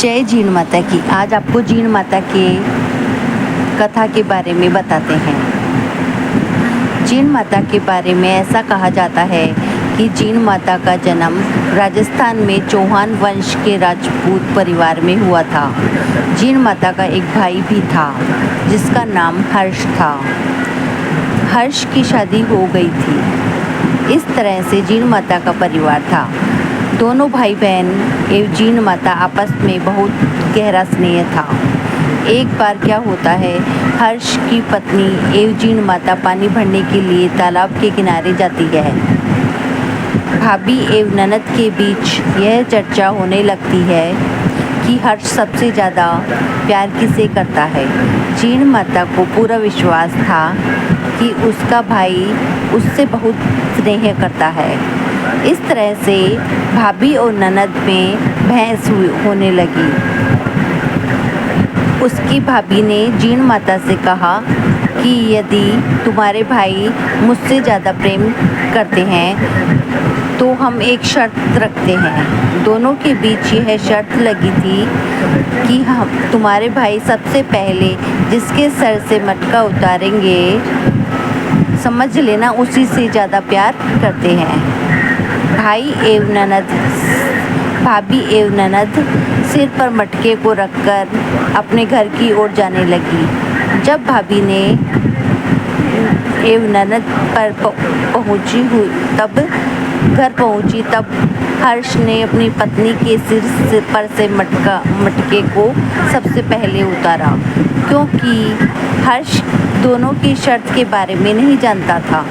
जय जीण माता की। आज आपको जीण माता के कथा के बारे में बताते हैं। जीण माता के बारे में ऐसा कहा जाता है कि जीण माता का जन्म राजस्थान में चौहान वंश के राजपूत परिवार में हुआ था। जीण माता का एक भाई भी था जिसका नाम हर्ष था। हर्ष की शादी हो गई थी। इस तरह से जीण माता का परिवार था। दोनों भाई बहन एवं जीण माता आपस में बहुत गहरा स्नेह था। एक बार क्या होता है, हर्ष की पत्नी एवं जीण माता पानी भरने के लिए तालाब के किनारे जाती है। भाभी एवं ननद के बीच यह चर्चा होने लगती है कि हर्ष सबसे ज़्यादा प्यार किसे करता है। जीण माता को पूरा विश्वास था कि उसका भाई उससे बहुत स्नेह करता है। इस तरह से भाभी और ननद में बहस होने लगी। उसकी भाभी ने जीण माता से कहा कि यदि तुम्हारे भाई मुझसे ज़्यादा प्रेम करते हैं तो हम एक शर्त रखते हैं। दोनों के बीच यह शर्त लगी थी कि हम तुम्हारे भाई सबसे पहले जिसके सर से मटका उतारेंगे, समझ लेना उसी से ज़्यादा प्यार करते हैं। भाभी एवं ननद सिर पर मटके को रखकर अपने घर की ओर जाने लगी। जब भाभी ने एवं ननद पर घर पहुंची तब हर्ष ने अपनी पत्नी के सिर पर से मटके को सबसे पहले उतारा, क्योंकि हर्ष दोनों की शर्त के बारे में नहीं जानता था।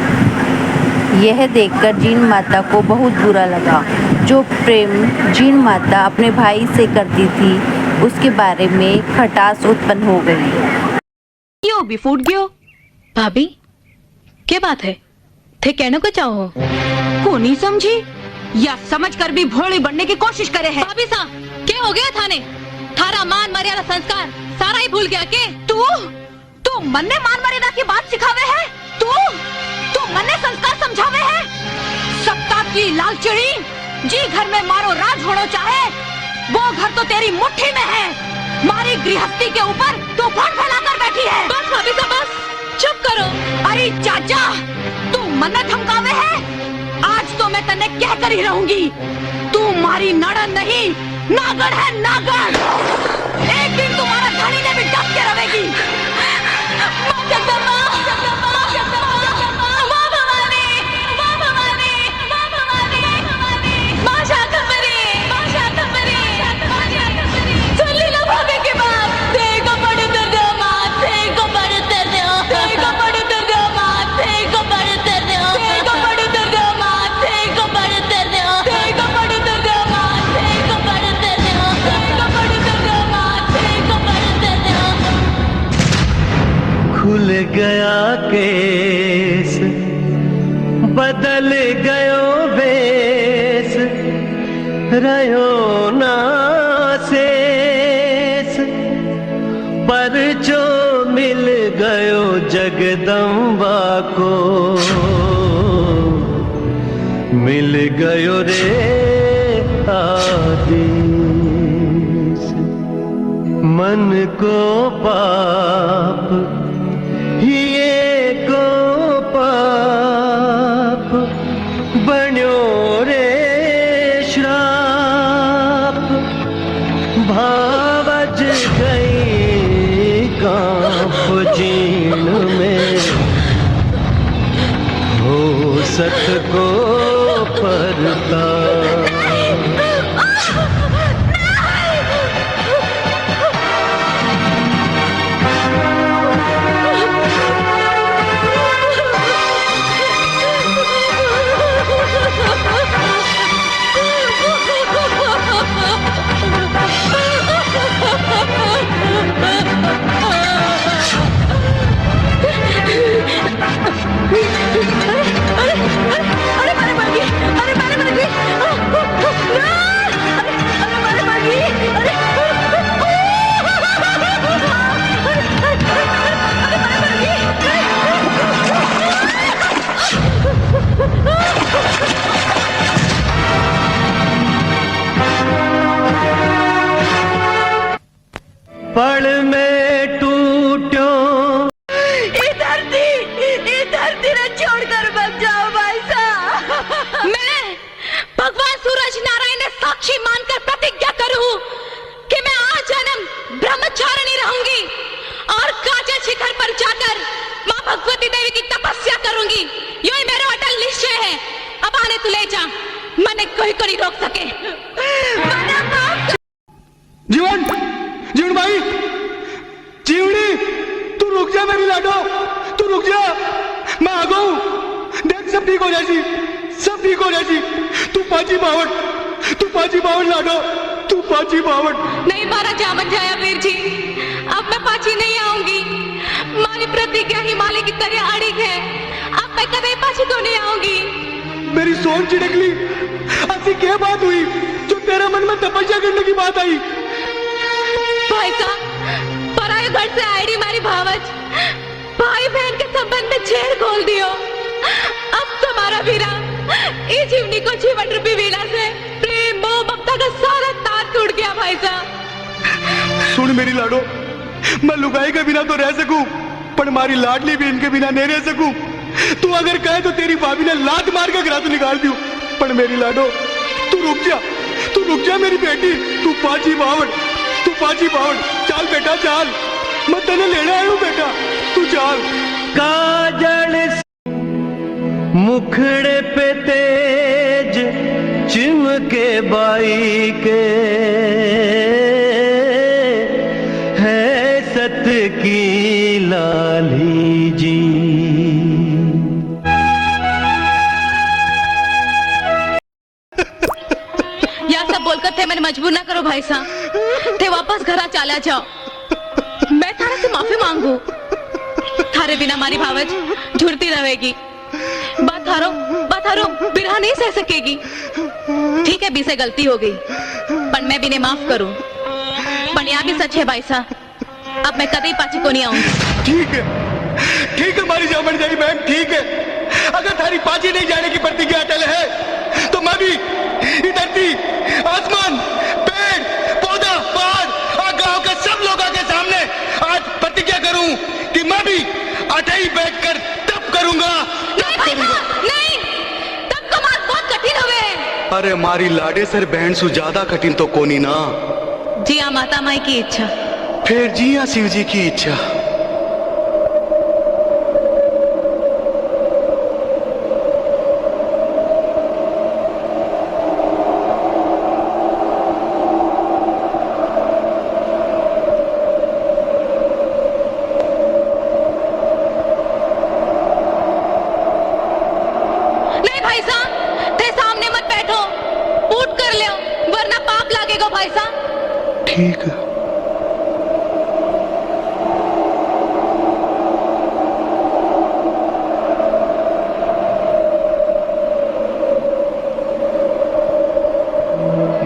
यह देखकर जीण माता को बहुत बुरा लगा। जो प्रेम जीण माता अपने भाई से करती थी उसके बारे में खटास उत्पन्न हो गई। क्यों भी फूट गयो? भाभी क्या बात है? थे कहने को चाहो को नहीं समझी या समझ कर भी भोली बनने की कोशिश करे है? भाभी सा क्या हो गया थाने? थारा मान मर्यादा संस्कार सारा ही भूल गया के? तू मन ने मान मर्यादा की बात सिखावे है? तू मन ने संस्कार समझावे है? सत्ता की लालचड़ी जी घर में मारो राज होना चाहे वो घर तो तेरी मुट्ठी में है। मारी गृहस्थी के ऊपर तूफान फैलाकर बैठी है। बस भाभी साहब बस चुप करो। अरे चाचा तू मन धमकावे है? आज तो मैं तन्ने कह कर ही रहूंगी, तू मारी नड़न नहीं नागड़ है नागड़। एक दिन तुम्हारा धनी ने भी डस के रहेगी। खुल गया केस, बदल गयो बेस, रहो ना शेष, पर जो मिल गयो जगदम्बा को, मिल गयो रे आदेश। मन को पाप ये को पाप बन्यो रे श्राप। भावज गई कांप जीण में, हो सत को परता। पल में टूट्यो। इधर तेरा छोड़कर बच जाओ भाई साहब। मैं भगवान सूरज नारायण ने साक्षी मानकर प्रतिज्ञा करूं कि मैं आजन्म ब्रह्मचारिणी रहूंगी और कांचे शिखर पर जाकर मां भगवती देवी की तपस्या करूंगी। यो ही मेरा अटल निश्चय है। अब आने तू ले जा, मैंने कोई को नहीं रोक सके। जीवन, जीवन भाई, जीवनी, तू रुक जा मेरी लाडो, तू रुक जा, मैं आ गऊ। देख सब ठीक हो जाएगी, सब ठीक हो जाएगी। तू पाची बावट लाडो, तू पाची बावट। नहीं मारा जामन जाया वीर जी, अब मैं पाची नहीं आऊंगी। मारी प्रतिज्ञा हिमालय की तरह अड़िग है, अब मैं कभी पाची को नहीं आऊंगी। मेरी सोच चिड़कली, ऐसी क्या बात हुई जो तेरे मन में तपस्या करने की बात आई? भाई साहब, पराये घर से आईडी मारी भावच, भाई बहन के संबंध में छेड़ खोल दियो। अब तुम्हारा वीरा इस जीवनी को जीवन रूपी वीणा से प्रेम मोह ममता का सारा तार टूट गया। भाई साहब सुन मेरी लाडो, मैं लुगाई के बिना तो रह सकूं, पर मारी लाडली भी इनके बिना नहीं रह सकूं। तू अगर कहे तो तेरी भाभी ने लात मार के घर तो निकाल दियो, पर मेरी लाडो तू रुक जा मेरी बेटी। तू पाची बावट, चाल बेटा चाल, मैं तेने लेने आया हूं बेटा, तू चाल। काजल मुखड़े पे तेज चिमके बाई के, है सत की लाली जी। या सब बोलकर थे मैंने मजबूर ना करो भाई साहब, थे वापस घर चला जाओ। मैं थारे से माफी मांगू, थारे बिना हमारी भावच झुरती रहेगी। बात हारो बिरहा नहीं सह सकेगी। ठीक है, बी से गलती हो गई, पर मैं भी ने माफ करूं। पर यह भी सच है भाई साहब, अब मैं कभी पाची को नहीं आऊंगी। ठीक है हमारी जामन जाई बहन, ठीक है। अगर थारी पाची नहीं जाने की प्रतिज्ञा अटल है तो मैं भी धरती, आसमान, पेड़, पौधा, पहाड़, गांव के सब लोगों के सामने आज प्रतिज्ञा करूं कि मैं भी अटई बैठकर तप करूंगा। नहीं, तब तो बात बहुत कठिन हुए। अरे मारी लाडे सर बहन सु ज्यादा कठिन तो कोनी ना। जी हाँ, माता माई की इच्छा। फिर जी हाँ, शिव जी की इच्छा। ठीक है।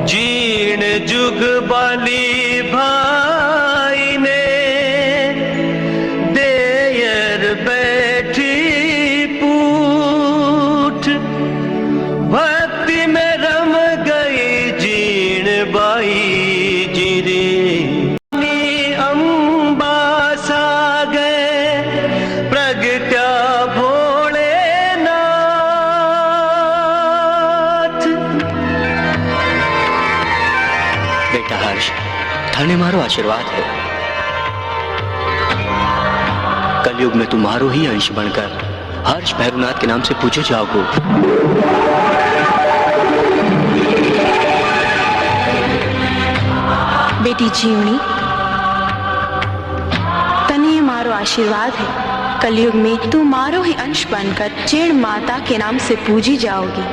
जीण जुग बाली भाई ने देयर बैठी पूठ, भक्ति में रम गई जीण बाई जिरे। अंबास आ गए प्रगट्या भोलेनाथ, बेटा हर्ष, थाने मारो आशीर्वाद है। कलयुग में तुम्हारो ही अंश बनकर हर्ष भैरवनाथ के नाम से पूछे जाओगे। बेटी जीवनी, तने मारो आशीर्वाद है। कलयुग में तू मारो ही अंश बनकर चेड़ माता के नाम से पूजी जाओगी।